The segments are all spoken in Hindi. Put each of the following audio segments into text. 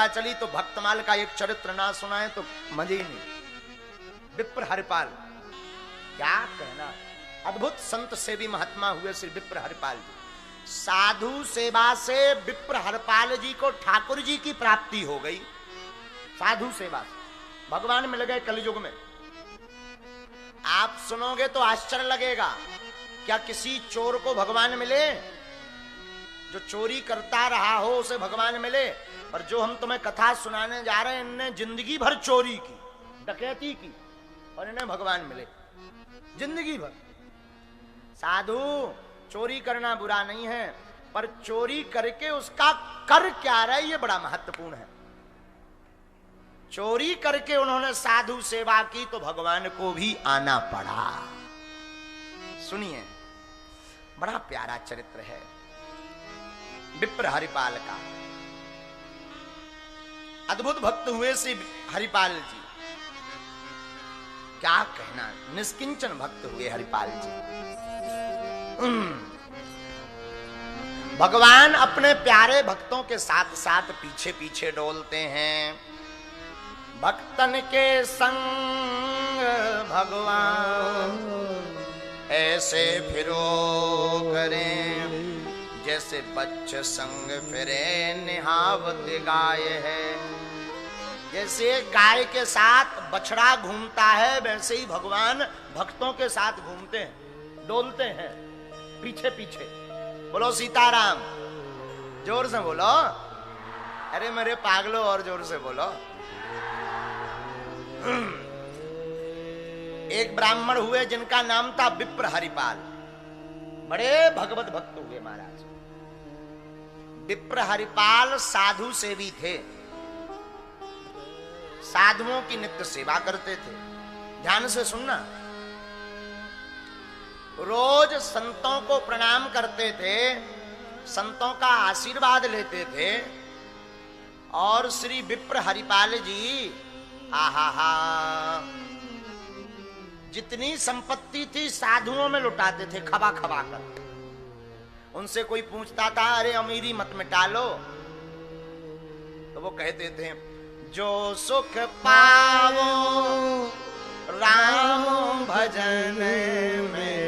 पता चली तो भक्तमाल का एक चरित्र ना सुनाए तो मजे ही नहीं। विप्र हरिपाल, क्या कहना, अद्भुत संत सेवी महात्मा हुए श्री विप्र हरिपाल जी। साधु सेवा से विप्र हरिपाल जी को ठाकुर जी की प्राप्ति हो गई। साधु सेवा से भगवान मिल गए कलयुग में। आप सुनोगे तो आश्चर्य लगेगा, क्या किसी चोर को भगवान मिले? जो चोरी करता रहा हो उसे भगवान मिले? और जो हम तुम्हें कथा सुनाने जा रहे हैं, इनने जिंदगी भर चोरी की, डकैती की, और इन्हें भगवान मिले जिंदगी भर। साधु, चोरी करना बुरा नहीं है, पर चोरी करके उसका कर क्या रहा है ये बड़ा महत्वपूर्ण है। चोरी करके उन्होंने साधु सेवा की तो भगवान को भी आना पड़ा। सुनिए, बड़ा प्यारा चरित्र है विप्र हरिपाल का। अद्भुत भक्त हुए श्री हरिपाल जी, क्या कहना, निष्किंचन भक्त हुए हरिपाल जी। भगवान अपने प्यारे भक्तों के साथ साथ पीछे पीछे डोलते हैं। भक्तन के संग भगवान ऐसे फिरो करें, जैसे बच्चे संग फिरे निहावत गाय है। जैसे गाय के साथ बछड़ा घूमता है, वैसे ही भगवान भक्तों के साथ घूमते हैं, डोलते हैं पीछे पीछे। बोलो सीताराम, जोर से बोलो। अरे मेरे पागलों, और जोर से बोलो। एक ब्राह्मण हुए जिनका नाम था विप्र हरिपाल, बड़े भगवत भक्त हुए महाराज। विप्र हरिपाल साधु सेवी थे, साधुओं की नित्य सेवा करते थे। ध्यान से सुनना, रोज संतों को प्रणाम करते थे, संतों का आशीर्वाद लेते थे। और श्री विप्र हरिपाल जी, आहा हा, जितनी संपत्ति थी साधुओं में लुटाते थे खबा खबा कर। उनसे कोई पूछता था, अरे अमीरी मत मिटा लो, तो वो कहते थे, जो सुख पावो राम भजन में,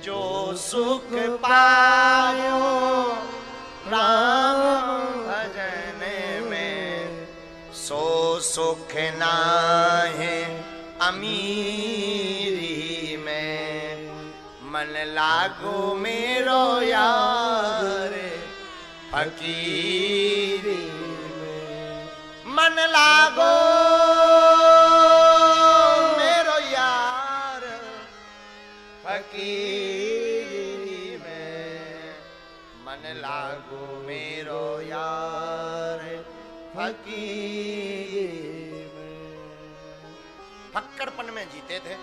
जो सुख पायो राम भजन में, सो सुख नाहे अमीरी में। मन लागो मेरो यार फकीरी में, मन लागो मेरो यार फकीरी में, मन लागो मेरो यार फकीरी में। फक्कड़पन में जीते थे।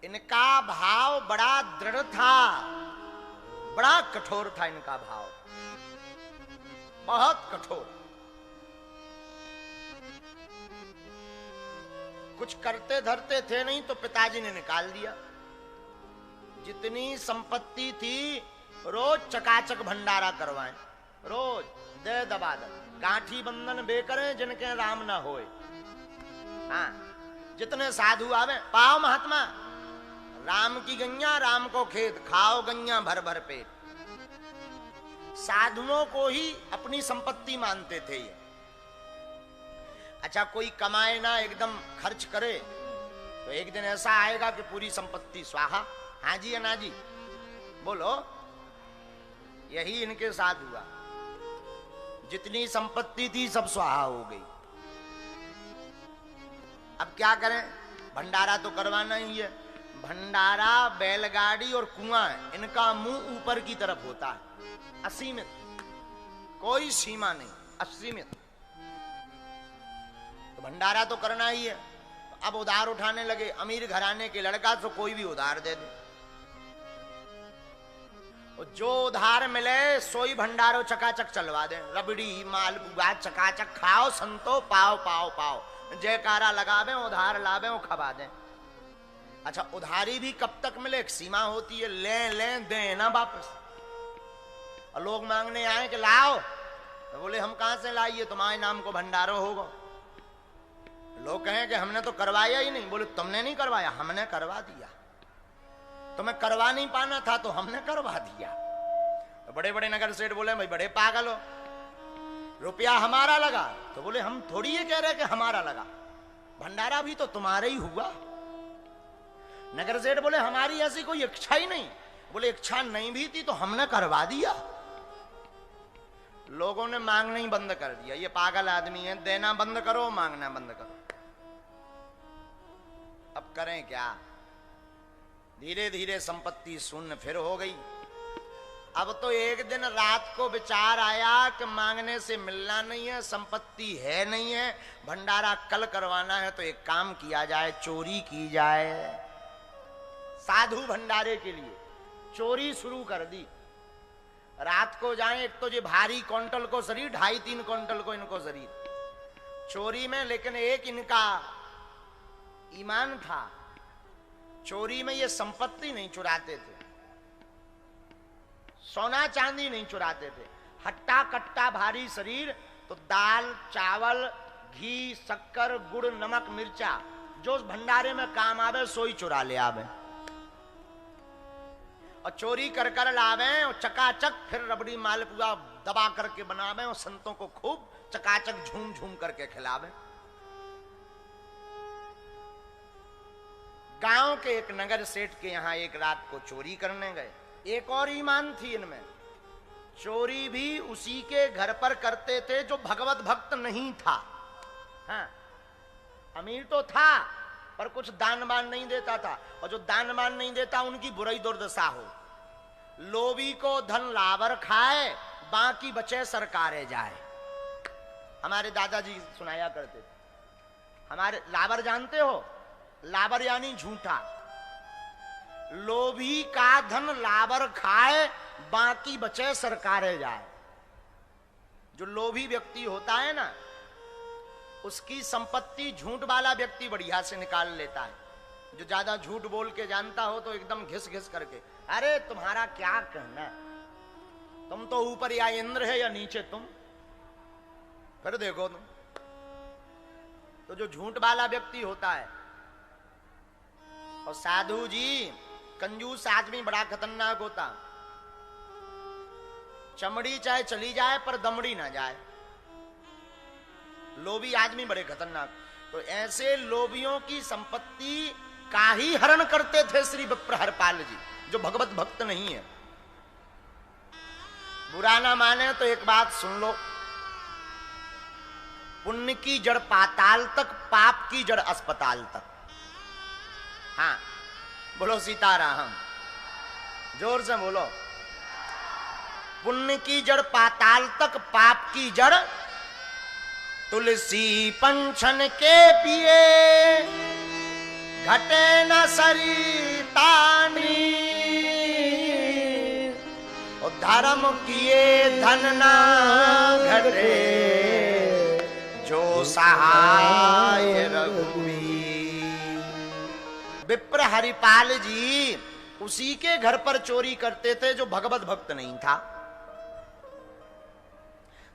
इनका भाव बड़ा दृढ़ था, बड़ा कठोर था इनका भाव, बहुत कठोर। कुछ करते धरते थे नहीं तो पिताजी ने निकाल दिया। जितनी संपत्ति थी रोज चकाचक भंडारा करवाएं, रोज दे दबा दे, गांठी बंधन बेकरें जिनके राम ना होए। हाँ, जितने साधु आवे, पाओ महात्मा, राम की गैया राम को खेत, खाओ गैया भर भर पेट। साधुओं को ही अपनी संपत्ति मानते थे ये। अच्छा, कोई कमाए ना एकदम खर्च करे तो एक दिन ऐसा आएगा कि पूरी संपत्ति स्वाहा। हाँ जी या ना जी, बोलो। यही इनके साथ हुआ, जितनी संपत्ति थी सब स्वाहा हो गई। अब क्या करें, भंडारा तो करवाना ही है। भंडारा, बैलगाड़ी और कुआं, इनका मुंह ऊपर की तरफ होता है, असीमित, कोई सीमा नहीं, असीमित। तो भंडारा तो करना ही है। अब उधार उठाने लगे। अमीर घराने के लड़का तो कोई भी उधार दे दे, जो उधार मिले सोई भंडारो चकाचक चलवा दे। रबड़ी मालपुआ चकाचक खाओ संतो, पाओ पाओ पाओ, जयकारा लगावे, उधार लावे, वो खबा दे। अच्छा, उधारी भी कब तक मिले, एक सीमा होती है, ले ले दे ना वापस। और लोग मांगने आए कि लाओ, तो बोले हम कहां से लाइए, तुम्हारे नाम को भंडारो होगा। लोग कहें कि हमने तो करवाया ही नहीं। बोले तुमने नहीं करवाया, हमने करवा दिया। तुम्हें करवा नहीं पाना था तो हमने करवा दिया। तो बड़े बड़े नगर सेठ बोले भाई बड़े पागल हो, रुपया हमारा लगा। तो बोले हम थोड़ी ये कह रहे कि हमारा लगा, भंडारा भी तो तुम्हारा ही हुआ। नगर सेठ बोले हमारी ऐसी कोई इच्छा ही नहीं। बोले इच्छा नहीं भी थी तो हमने करवा दिया। लोगों ने मांगना ही बंद कर दिया। ये पागल आदमी है, देना बंद करो, मांगना बंद करो। अब करें क्या? धीरे धीरे संपत्ति शून्य फिर हो गई। अब तो एक दिन रात को विचार आया कि मांगने से मिलना नहीं है, संपत्ति है नहीं है, भंडारा कल करवाना है, तो एक काम किया जाए, चोरी की जाए। साधु भंडारे के लिए चोरी शुरू कर दी। रात को जाए, एक तो ये भारी क्विंटल को शरीर, 2.5-3 क्विंटल को इनको शरीर चोरी में, लेकिन एक इनका ईमान था, चोरी में ये संपत्ति नहीं चुराते थे, सोना चांदी नहीं चुराते थे। हट्टा कट्टा भारी शरीर, तो दाल चावल घी शक्कर गुड़ नमक मिर्चा जो भंडारे में काम आवे सोई चुरा ले आवे, और चोरी कर कर लावे, और चकाचक फिर रबड़ी मालपुआ दबा करके बनावे, और संतों को खूब चकाचक झूम झूम करके खिलावे। गांव के एक नगर सेठ के यहां एक रात को चोरी करने गए। एक और ईमान थी इनमें, चोरी भी उसी के घर पर करते थे जो भगवत भक्त नहीं था। हाँ, अमीर तो था पर कुछ दान बान नहीं देता था, और जो दान बान नहीं देता उनकी बुरी दुर्दशा हो। लोभी को धन लावर खाए, बाकी बचे सरकारे जाए। हमारे दादाजी सुनाया करते थे। हमारे लावर जानते हो, लावर यानी झूठा। लोभी का धन लावर खाए, बाकी बचे सरकारे जाए। जो लोभी व्यक्ति होता है ना, उसकी संपत्ति झूठ वाला व्यक्ति बढ़िया से निकाल लेता है। जो ज्यादा झूठ बोल के जानता हो तो एकदम घिस घिस करके, अरे तुम्हारा क्या कहना, तुम तो ऊपर या इंद्र है या नीचे तुम, फिर देखो तुम। तो जो झूठ वाला व्यक्ति होता है, और साधु जी कंजूस आदमी बड़ा खतरनाक होता। चमड़ी चाहे चली जाए पर दमड़ी ना जाए। लोभी आदमी बड़े खतरनाक। तो ऐसे लोभियों की संपत्ति का ही हरण करते थे श्री विप्र हरपाल जी, जो भगवत भक्त नहीं है। बुरा ना माने तो एक बात सुन लो, पुण्य की जड़ पाताल तक, पाप की जड़ अस्पताल तक। हाँ बोलो सीताराम, जोर से बोलो। पुण्य की जड़ पाताल तक, पाप की जड़ तुलसी पंचन के पिए, घटे न सरितानी, और धर्म किए धन ना घटे, जो सहाय रघुवीर। विप्र हरिपाल जी उसी के घर पर चोरी करते थे जो भगवत भक्त नहीं था।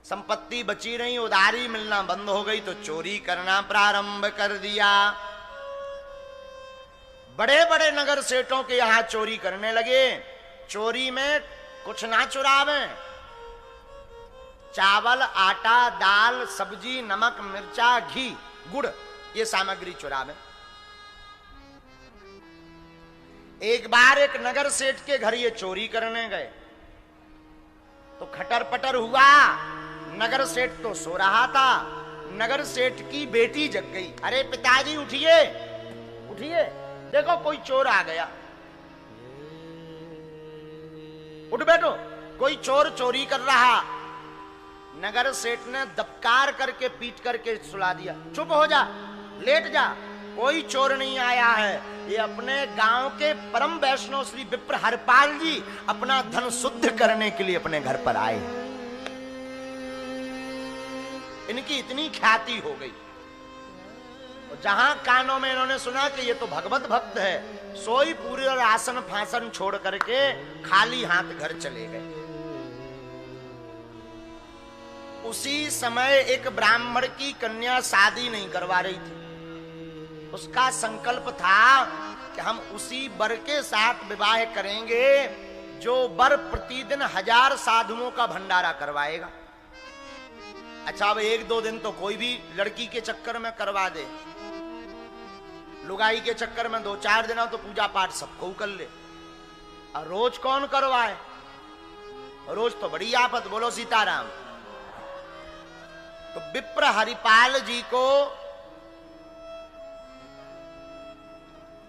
संपत्ति बची नहीं, उधारी मिलना बंद हो गई, तो चोरी करना प्रारंभ कर दिया। बड़े बड़े नगर सेठों के यहां चोरी करने लगे। चोरी में कुछ ना चुरावे, चावल आटा दाल सब्जी नमक मिर्चा घी गुड़ ये सामग्री चुरावे। एक बार एक नगर सेठ के घर ये चोरी करने गए, तो खटर पटर हुआ। नगर सेठ तो सो रहा था, नगर सेठ की बेटी जग गई। अरे पिताजी उठिए उठिए, देखो कोई चोर आ गया। उठ बैठो, कोई चोर चोरी कर रहा। नगर सेठ ने दबकार करके पीट करके सुला दिया। चुप हो जा, लेट जा, कोई चोर नहीं आया है। ये अपने गांव के परम वैष्णव श्री विप्र हरपाल जी अपना धन शुद्ध करने के लिए अपने घर पर आए। इनकी इतनी ख्याति हो गई, और जहां कानों में इन्होंने सुना कि ये तो भगवत भक्त है, सोई पूरे आसन फासन छोड़ करके खाली हाथ घर चले गए। उसी समय एक ब्राह्मण की कन्या शादी नहीं करवा रही थी। उसका संकल्प था कि हम उसी वर के साथ विवाह करेंगे जो वर प्रतिदिन 1000 साधुओं का भंडारा करवाएगा। अच्छा, अब 1-2 दिन तो कोई भी लड़की के चक्कर में करवा दे, लुगाई के चक्कर में 2-4 दिन तो पूजा पाठ सबको कर ले, और रोज कौन करवाए? रोज तो बड़ी आफत। बोलो सीताराम। तो विप्र हरिपाल जी को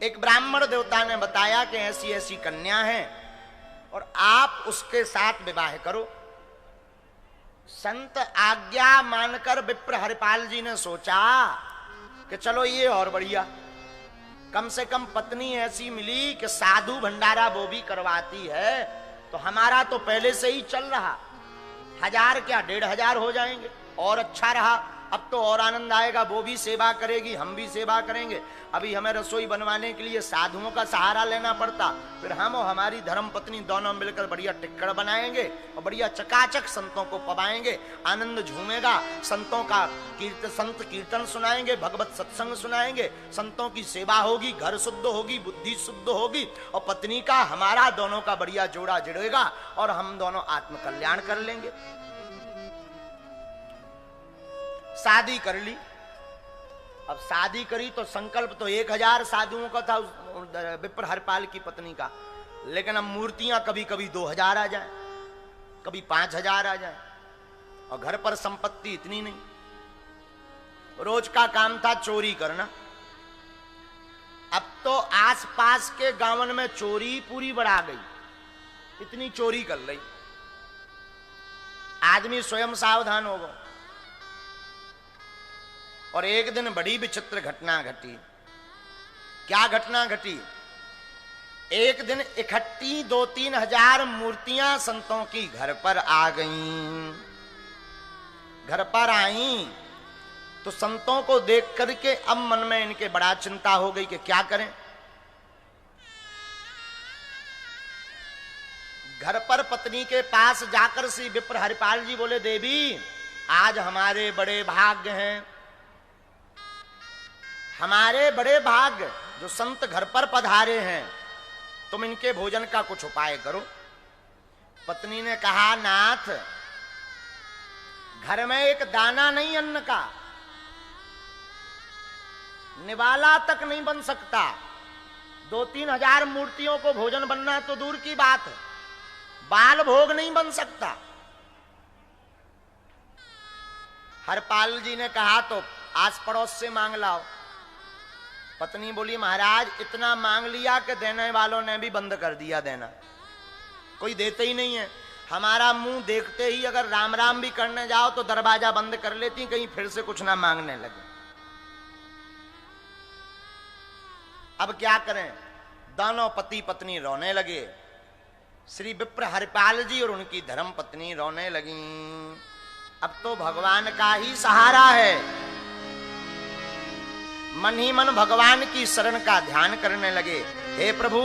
एक ब्राह्मण देवता ने बताया कि ऐसी ऐसी कन्या है और आप उसके साथ विवाह करो। संत आज्ञा मानकर विप्र हरिपाल जी ने सोचा कि चलो ये और बढ़िया, कम से कम पत्नी ऐसी मिली कि साधु भंडारा वो भी करवाती है, तो हमारा तो पहले से ही चल रहा, 1000 क्या 1500 हो जाएंगे, और अच्छा रहा। अब तो और आनंद आएगा, वो भी सेवा करेगी, हम भी सेवा करेंगे। अभी हमें रसोई बनवाने के लिए साधुओं का सहारा लेना पड़ता, फिर हम और हमारी धर्म पत्नी दोनों मिलकर बढ़िया टिक्कड़ बनाएंगे और बढ़िया चकाचक संतों को पवाएंगे, आनंद झूमेगा। संतों का संत कीर्तन सुनाएंगे, भगवत सत्संग सुनाएंगे, संतों की सेवा होगी, घर शुद्ध होगी, बुद्धि शुद्ध होगी, और पत्नी का हमारा दोनों का बढ़िया जोड़ा जुड़ेगा और हम दोनों आत्म कल्याण कर लेंगे। शादी कर ली। अब शादी करी तो संकल्प तो 1000 साधुओं का था विप्र हरिपाल की पत्नी का, लेकिन अब मूर्तियां कभी कभी 2000 आ जाए, कभी 5000 आ जाए, और घर पर संपत्ति इतनी नहीं। रोज का काम था चोरी करना। अब तो आसपास के गांवन में चोरी पूरी बढ़ा गई, इतनी चोरी कर ली। आदमी स्वयं सावधान हो गया। और एक दिन बड़ी विचित्र घटना घटी। क्या घटना घटी? एक दिन इकट्ठी 2-3 हजार मूर्तियां संतों की घर पर आ गईं। घर पर आई तो संतों को देख करके अब मन में इनके बड़ा चिंता हो गई कि क्या करें। घर पर पत्नी के पास जाकर श्री विप्र हरिपाल जी बोले, देवी आज हमारे बड़े भाग्य हैं, हमारे बड़े भाग्य जो संत घर पर पधारे हैं, तुम इनके भोजन का कुछ उपाय करो। पत्नी ने कहा, नाथ घर में एक दाना नहीं अन्न का, निवाला तक नहीं बन सकता। 2-3 हजार मूर्तियों को भोजन बनना तो दूर की बात है, बाल भोग नहीं बन सकता। हरपाल जी ने कहा तो आस पड़ोस से मांग लाओ। पत्नी बोली, महाराज इतना मांग लिया कि देने वालों ने भी बंद कर दिया देना, कोई देते ही नहीं है। हमारा मुंह देखते ही अगर राम राम भी करने जाओ तो दरवाजा बंद कर लेती, कहीं फिर से कुछ ना मांगने लगे। अब क्या करें? दोनों पति पत्नी रोने लगे। श्री विप्र हरिपाल जी और उनकी धर्म पत्नी रोने लगी। अब तो भगवान का ही सहारा है। मन ही मन भगवान की शरण का ध्यान करने लगे। हे प्रभु,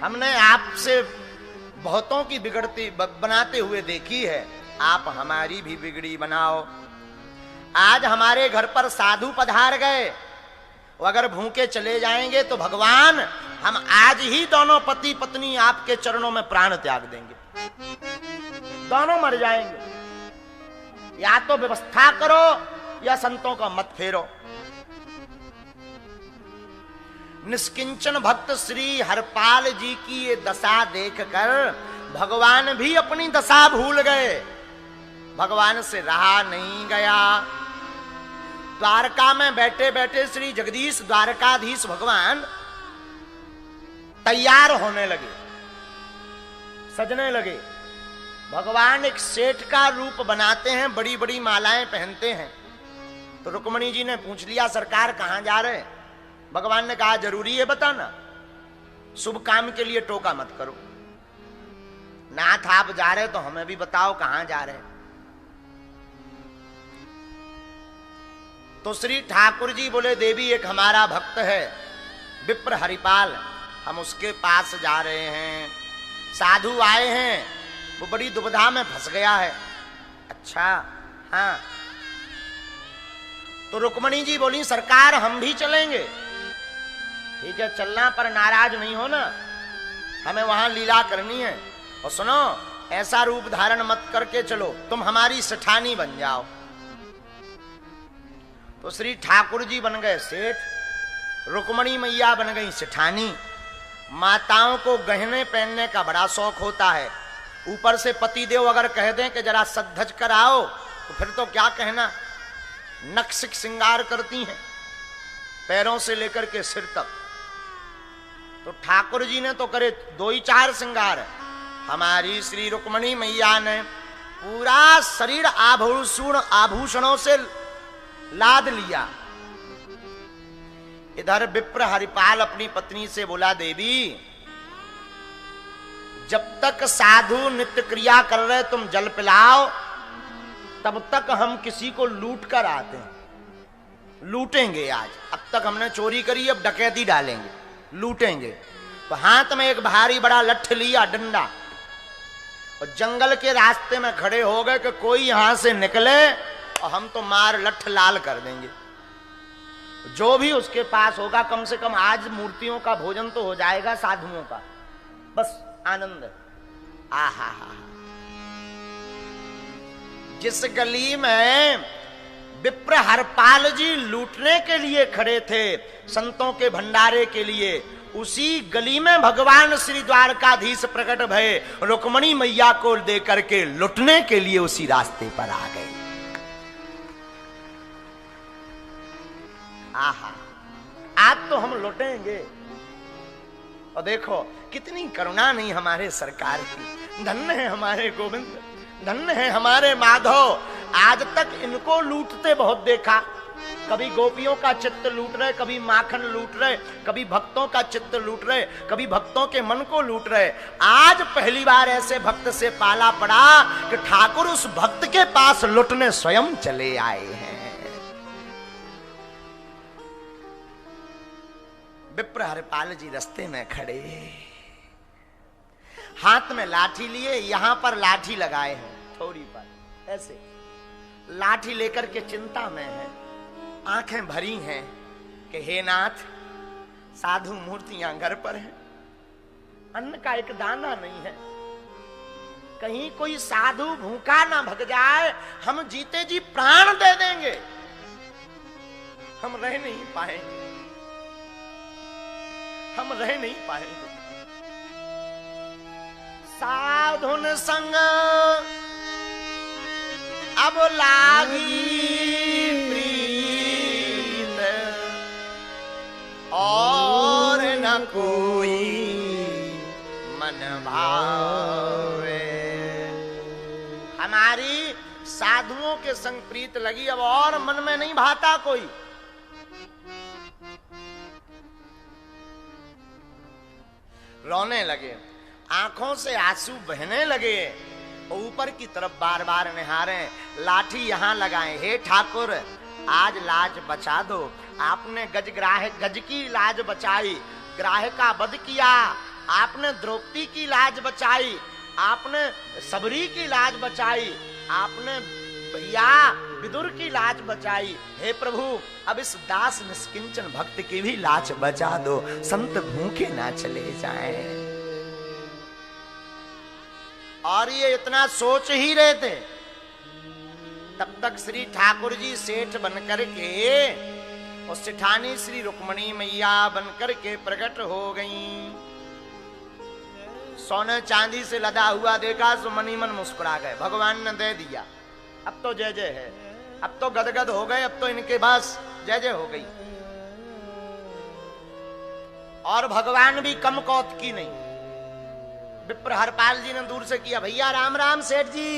हमने आपसे बहुतों की बिगड़ती बनाते हुए देखी है, आप हमारी भी बिगड़ी बनाओ। आज हमारे घर पर साधु पधार गए, अगर भूखे चले जाएंगे तो भगवान हम आज ही दोनों पति पत्नी आपके चरणों में प्राण त्याग देंगे, दोनों मर जाएंगे। या तो व्यवस्था करो या संतों का मत फेरो। निष्किंचन भक्त श्री हरपाल जी की ये दशा देखकर भगवान भी अपनी दशा भूल गए। भगवान से रहा नहीं गया। द्वारका में बैठे बैठे श्री जगदीश द्वारकाधीश भगवान तैयार होने लगे, सजने लगे। भगवान एक सेठ का रूप बनाते हैं, बड़ी बड़ी मालाएं पहनते हैं। तो रुक्मणी जी ने पूछ लिया, सरकार कहां जा रहे हैं? भगवान ने कहा, जरूरी है बताना, शुभ काम के लिए टोका मत करो। नाथ आप जा रहे तो हमें भी बताओ कहां जा रहे हैं। तो श्री ठाकुर जी बोले, देवी एक हमारा भक्त है विप्र हरिपाल, हम उसके पास जा रहे हैं। साधु आए हैं, वो बड़ी दुविधा में फंस गया है, अच्छा हाँ। तो रुक्मणी जी बोली सरकार हम भी चलेंगे। ठीक है चलना, पर नाराज नहीं हो ना, हमें वहां लीला करनी है। और सुनो, ऐसा रूप धारण मत करके चलो, तुम हमारी सेठानी बन जाओ। तो श्री ठाकुर जी बन गए सेठ, रुक्मणी मैया बन गई सेठानी। माताओं को गहने पहनने का बड़ा शौक होता है, ऊपर से पतिदेव अगर कह दें कि जरा सज-धज कर आओ तो फिर तो क्या कहना, नक्सिक श्रृंगार करती हैं पैरों से लेकर के सिर तक। तो ठाकुर जी ने तो करे 2 ही 4 श्रृंगार, हमारी श्री रुक्मणी मैया ने पूरा शरीर आभूषणों से लाद लिया। इधर विप्र हरिपाल अपनी पत्नी से बोला, देवी जब तक साधु नित्य क्रिया कर रहे तुम जल पिलाओ, तब तक हम किसी को लूट कर आते हैं, लूटेंगे आज। अब तक हमने चोरी करी, अब डकैती डालेंगे, लूटेंगे। तो हाथ में एक भारी बड़ा लठ लिया, डंडा, और जंगल के रास्ते में खड़े हो गए कि कोई यहां से निकले और हम तो मार लठ लाल कर देंगे। जो भी उसके पास होगा, कम से कम आज मूर्तियों का भोजन तो हो जाएगा, साधुओं का, बस आनंद। आहा हा। जिस गली में विप्र हरपाल जी लूटने के लिए खड़े थे, संतों के भंडारे के लिए, उसी गली में भगवान श्री द्वारकाधीश प्रकट भये, रुक्मणी मैया को देकर के लुटने के लिए उसी रास्ते पर आ गए। आहा, आज तो हम लुटेंगे। और देखो कितनी करुणा नहीं हमारे सरकार की। धन्य है हमारे गोविंद, धन्य है हमारे माधव। आज तक इनको लूटते बहुत देखा, कभी गोपियों का चित्त लूट रहे, कभी माखन लूट रहे, कभी भक्तों का चित्त लूट रहे, कभी भक्तों के मन को लूट रहे। आज पहली बार ऐसे भक्त से पाला पड़ा कि ठाकुर उस भक्त के पास लुटने स्वयं चले आए हैं। विप्र हरिपाल जी रास्ते में खड़े, हाथ में लाठी लिए, यहां पर लाठी लगाए हैं थोड़ी पर, ऐसे लाठी लेकर के चिंता में है, आंखें भरी हैं कि हे नाथ, साधु मूर्तियां घर पर हैं, अन्न का एक दाना नहीं है, कहीं कोई साधु भूखा ना भग जाए, हम जीते जी प्राण दे देंगे, हम रह नहीं पाएंगे, हम रह नहीं पाएंगे। साधुन संग अब लागी प्रीत, और न कोई मन भावे। हमारी साधुओं के संग प्रीत लगी, अब और मन में नहीं भाता कोई। रोने लगे, आंखों से आंसू बहने लगे, ऊपर की तरफ बार बार निहारे, लाठी यहां लगाए, हे ठाकुर आज लाज बचा दो। आपने गज की लाज बचाई, ग्राह का वध किया, आपने द्रौपदी की लाज बचाई, आपने सबरी की लाज बचाई, आपने भैया विदुर की लाज बचाई। हे प्रभु अब इस दास निष्किंचन भक्त की भी लाज बचा दो, संत भूखे ना चले जाएं। और ये इतना सोच ही रहे थे, तब तक श्री ठाकुर जी सेठ बनकर के और सेठानी श्री रुक्मणी मैया बनकर के प्रकट हो गईं। सोने चांदी से लदा हुआ देखा तो मनी मन मुस्कुरा गए, भगवान ने दे दिया, अब तो जय जय है, अब तो गदगद हो गए, अब तो इनके पास जय जय हो गई। और भगवान भी कम कौतुकी नहीं। विप्र हरपाल जी ने दूर से किया, भैया राम राम सेठ जी,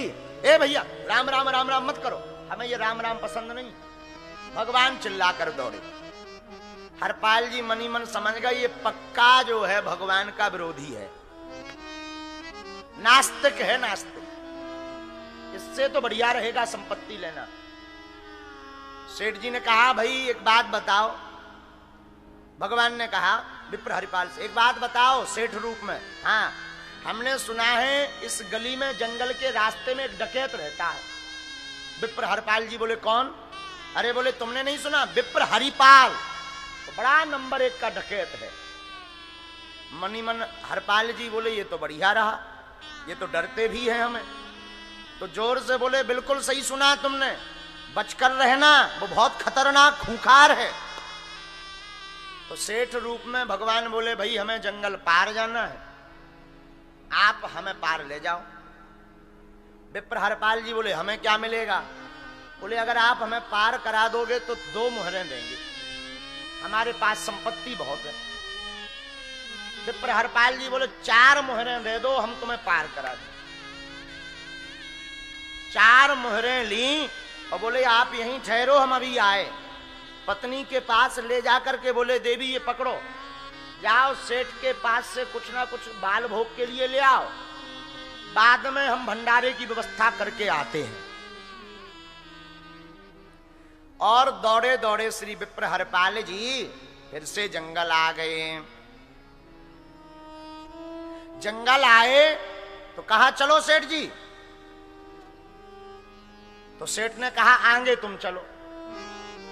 ए भैया राम राम राम राम मत करो, हमें ये राम राम पसंद नहीं। भगवान चिल्ला कर दौड़े। हरपाल जी मनी मन समझ गए ये पक्का जो है भगवान का विरोधी है, नास्तिक है, नास्तिक, इससे तो बढ़िया रहेगा संपत्ति लेना। सेठ जी ने कहा भाई एक बात बताओ। भगवान ने कहा विप्र हरिपाल से, एक बात बताओ सेठ रूप में। हाँ, हमने सुना है इस गली में जंगल के रास्ते में एक डकैत रहता है, विप्र हरपाल जी बोले कौन? अरे बोले तुमने नहीं सुना, विप्र हरिपाल तो बड़ा नंबर 1 का डकैत है। मनी मन हरपाल जी बोले ये तो बढ़िया रहा, ये तो डरते भी हैं हमें। तो जोर से बोले बिल्कुल सही सुना तुमने, बचकर रहना, वो बहुत खतरनाक खूंखार है। तो सेठ रूप में भगवान बोले भाई हमें जंगल पार जाना है, आप हमें पार ले जाओ। विप्र हरपाल जी बोले हमें क्या मिलेगा? बोले अगर आप हमें पार करा दोगे तो 2 मुहरें देंगे, हमारे पास संपत्ति बहुत है। विप्र हरपाल जी बोले 4 मुहरें दे दो, हम तुम्हें पार करा दें। 4 मुहरें ली और बोले आप यहीं ठहरो, हम अभी आए। पत्नी के पास ले जाकर के बोले देवी ये पकड़ो, जाओ सेठ के पास से कुछ ना कुछ बाल भोग के लिए ले आओ, बाद में हम भंडारे की व्यवस्था करके आते हैं। और दौड़े दौड़े श्री विप्र हरपाल जी फिर से जंगल आ गए। जंगल आए तो कहा चलो सेठ जी। तो सेठ ने कहा आगे तुम चलो।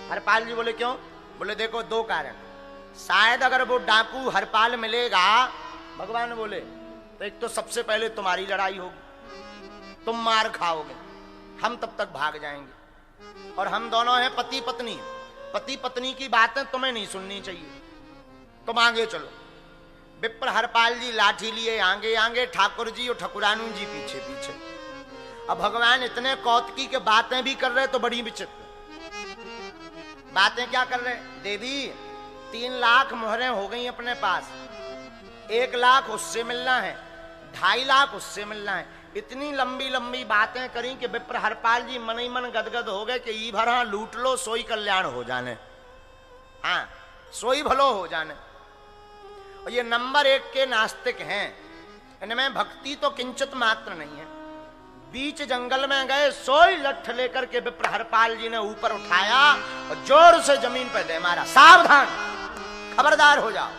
हरपाल जी बोले क्यों? बोले देखो 2 कारण, शायद अगर वो डाकू हरपाल मिलेगा, भगवान बोले, तो एक तो सबसे पहले तुम्हारी लड़ाई होगी, तुम मार खाओगे, हम तब तक भाग जाएंगे। और हम दोनों हैं पति पत्नी, पति पत्नी की बातें तुम्हें नहीं सुननी चाहिए, तुम आगे चलो। विप्र हरपाल जी लाठी लिए आगे आगे, ठाकुर जी और ठकुरानू जी पीछे पीछे। अब भगवान इतने कौतकी के बातें भी कर रहे तो बड़ी विचित्र बातें क्या कर रहे? देवी 3 लाख मुहरें हो गई अपने पास, 1 लाख उससे मिलना है, 2.5 लाख उससे मिलना है। इतनी लंबी लंबी बातें करी कि विप्र हरपाल जी मन ही मन गदगद हो गए कि ई भर हाँ लूट लो सोई कल्याण हो जाने, हाँ सोई भलो हो जाने। और ये नंबर 1 के नास्तिक हैं, इनमें भक्ति तो किंचित मात्र नहीं है। बीच जंगल में गए, सोई लठ लेकर के विप्र हरपाल जी ने ऊपर उठाया और जोर से जमीन पर दे मारा, सावधान खबरदार हो जाओ।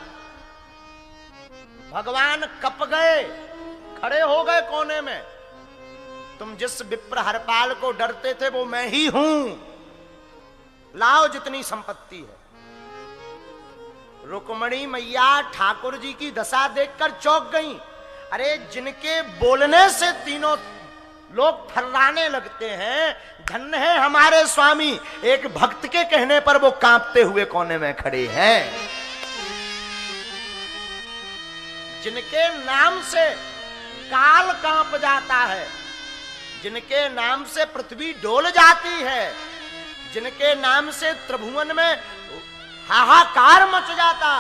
भगवान कप गए, खड़े हो गए कोने में। तुम जिस विप्र हरपाल को डरते थे वो मैं ही हूं, लाओ जितनी संपत्ति है। रुक्मणी मैया ठाकुर जी की दशा देखकर चौंक गई। अरे जिनके बोलने से तीनों लोग थर्राने लगते हैं, धन्य है हमारे स्वामी, एक भक्त के कहने पर वो कांपते हुए कोने में खड़े हैं। जिनके नाम से काल कांप जाता है, जिनके नाम से पृथ्वी डोल जाती है, जिनके नाम से त्रिभुवन में हाहाकार मच जाता,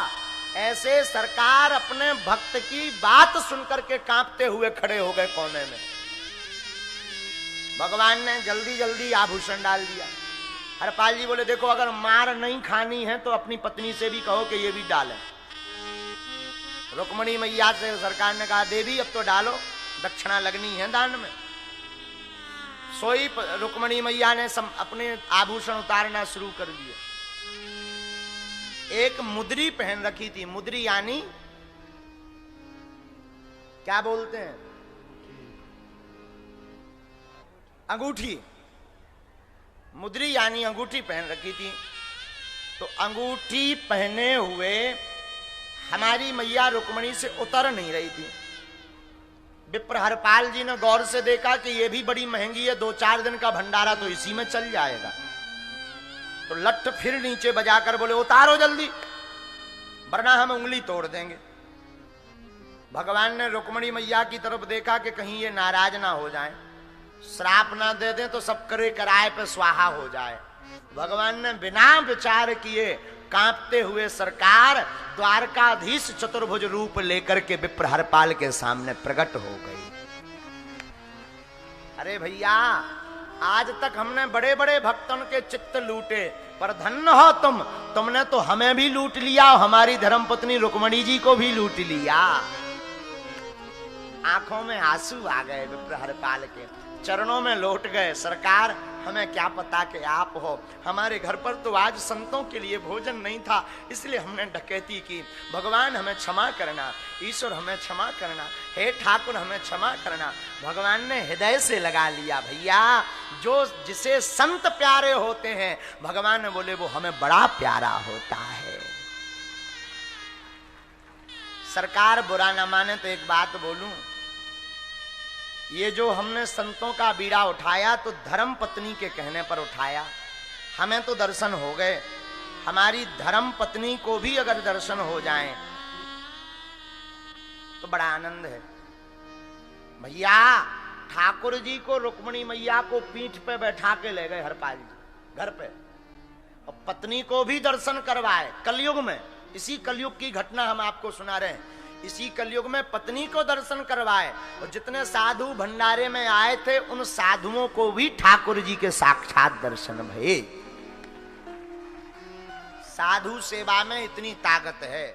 ऐसे सरकार अपने भक्त की बात सुनकर के कांपते हुए खड़े हो गए कोने में। भगवान ने जल्दी जल्दी आभूषण डाल दिया। हरपाल जी बोले देखो अगर मार नहीं खानी है तो अपनी पत्नी से भी कहो कि ये भी डालें। रुक्मणी मैया से सरकार ने कहा देवी अब तो डालो, दक्षिणा लगनी है दान में। सोई रुक्मणी मैया ने अपने आभूषण उतारना शुरू कर दिए। एक मुद्री पहन रखी थी, मुद्री यानी क्या बोलते हैं, अंगूठी, मुद्री यानी अंगूठी पहन रखी थी। तो अंगूठी पहने हुए हमारी मैया रुक्मणी से उतर नहीं रही थी। विप्र हरपाल जी ने गौर से देखा कि ये भी बड़ी महंगी है, 2-4 दिन का भंडारा तो इसी में चल जाएगा। तो लठ फिर नीचे बजाकर बोले उतारो जल्दी वरना हम उंगली तोड़ देंगे। भगवान ने रुक्मणी मैया की तरफ देखा कि कहीं ये नाराज ना हो जाए, श्राप ना दे दें तो सब करे कराए पे स्वाहा हो जाए। भगवान ने बिना विचार किए कांपते हुए सरकार द्वारकाधीश चतुर्भुज रूप लेकर के विप्र हरपाल के सामने प्रकट हो गई। अरे भैया आज तक हमने बड़े बड़े भक्तों के चित्त लूटे, पर धन्य हो तुमने तो हमें भी लूट लिया, हमारी धर्मपत्नी रुक्मणी जी को भी लूट लिया। आंखों में आंसू आ गए विप्र हरपाल के, चरणों में लौट गए। सरकार हमें क्या पता कि आप हो। हमारे घर पर तो आज संतों के लिए भोजन नहीं था, इसलिए हमने डकैती की। भगवान हमें क्षमा करना, ईश्वर हमें क्षमा करना, हे ठाकुर हमें क्षमा करना। भगवान ने हृदय से लगा लिया भैया, जो जिसे संत प्यारे होते हैं भगवान ने बोले वो हमें बड़ा प्यारा होता है। सरकार बुरा ना माने तो एक बात बोलूं, ये जो हमने संतों का बीड़ा उठाया तो धर्म पत्नी के कहने पर उठाया। हमें तो दर्शन हो गए, हमारी धर्म पत्नी को भी अगर दर्शन हो जाएं तो बड़ा आनंद है। भैया ठाकुर जी को रुक्मणी मैया को पीठ पे बैठा के ले गए हरपाल जी घर पे, और पत्नी को भी दर्शन करवाए। कलयुग में, इसी कलयुग की घटना हम आपको सुना रहे हैं। इसी कलयुग में पत्नी को दर्शन करवाए, और जितने साधु भंडारे में आए थे उन साधुओं को भी ठाकुर जी के साक्षात दर्शन भये। साधु सेवा में इतनी ताकत है।